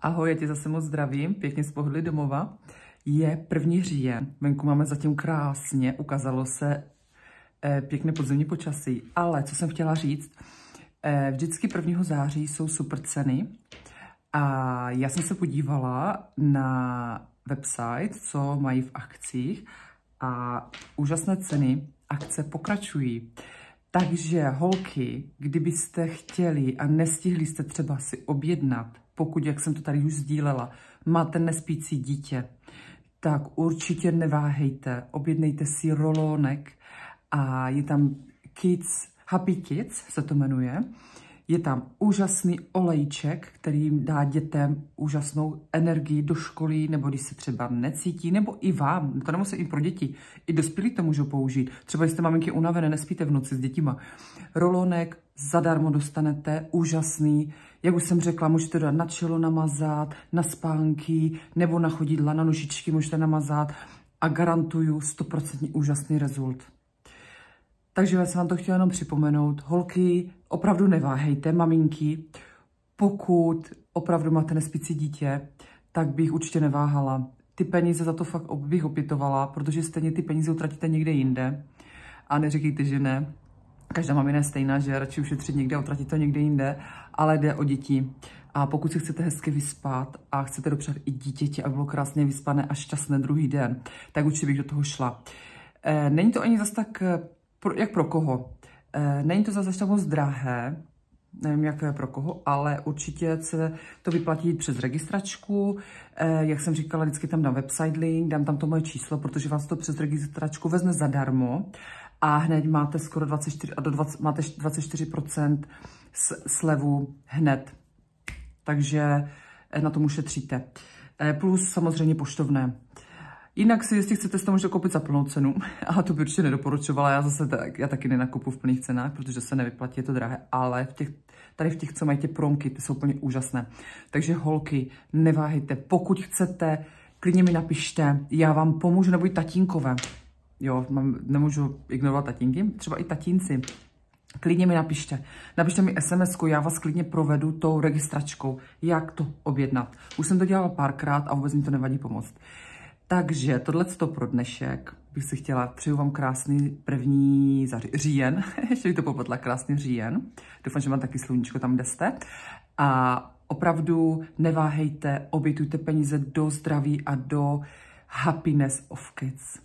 Ahoj, já tě zase moc zdravím, pěkně z pohodlí domova. Je 1. říjen, venku máme zatím krásně, ukázalo se pěkné podzimní počasí, ale co jsem chtěla říct, vždycky 1. září jsou super ceny a já jsem se podívala na website, co mají v akcích a úžasné ceny, akce pokračují. Takže holky, kdybyste chtěli a nestihli jste třeba si objednat, pokud, jak jsem to tady už sdílela, máte nespící dítě, tak určitě neváhejte, objednejte si rolónek a je tam Happy Kids se to jmenuje. Je tam úžasný olejček, který jim dá dětem úžasnou energii do školy, nebo když se třeba necítí, nebo i vám, to nemusí i pro děti, i dospělí to můžou použít. Třeba jste maminky unavené, nespíte v noci s dětima. Rolónek zadarmo dostanete, úžasný, jak už jsem řekla, můžete dát na čelo namazat, na spánky, nebo na chodidla, na nožičky můžete namazat a garantuju 100% úžasný rezult. Takže já jsem vám to chtěla jenom připomenout. Holky, opravdu neváhejte, maminky. Pokud opravdu máte nespící dítě, tak bych určitě neváhala. Ty peníze za to fakt bych opětovala, protože stejně ty peníze utratíte někde jinde. A neříkejte, že ne. Každá mamina je stejná, že radši ušetřit někde a utratit to někde jinde, ale jde o děti. A pokud si chcete hezky vyspat a chcete dopřát i dítěti, aby bylo krásně vyspané a šťastné druhý den, tak určitě bych do toho šla. Není to ani zas tak... Jak pro koho? Není to zase tak moc drahé, nevím, jak to je pro koho, ale určitě se to vyplatí přes registračku. Jak jsem říkala, vždycky tam dám website link, dám tam to moje číslo, protože vás to přes registračku vezme zadarmo a hned máte skoro 24% máte 24% slevu hned. Takže na tom ušetříte. Plus samozřejmě poštovné. Jinak si, jestli chcete, to můžete koupit za plnou cenu, ale to by určitě nedoporučovala, já taky nenakupu v plných cenách, protože se nevyplatí, je to drahé, ale tady v těch, co mají ty promky, ty jsou úplně úžasné. Takže holky, neváhejte, pokud chcete, klidně mi napište, já vám pomůžu, nebo i tatínkové, jo, nemůžu ignorovat tatínky, třeba i tatínci. Klidně mi napište mi SMS-ku, já vás klidně provedu tou registračkou, jak to objednat. Už jsem to dělala párkrát a vůbec mi to nevadí pomoct. Takže tohleto pro dnešek bych si chtěla, přeju vám krásný 1. říjen, ještě bych to popletla, krásný říjen. Doufám, že mám taky sluníčko tam, kde jste. A opravdu neváhejte, obětujte peníze do zdraví a do happiness of kids.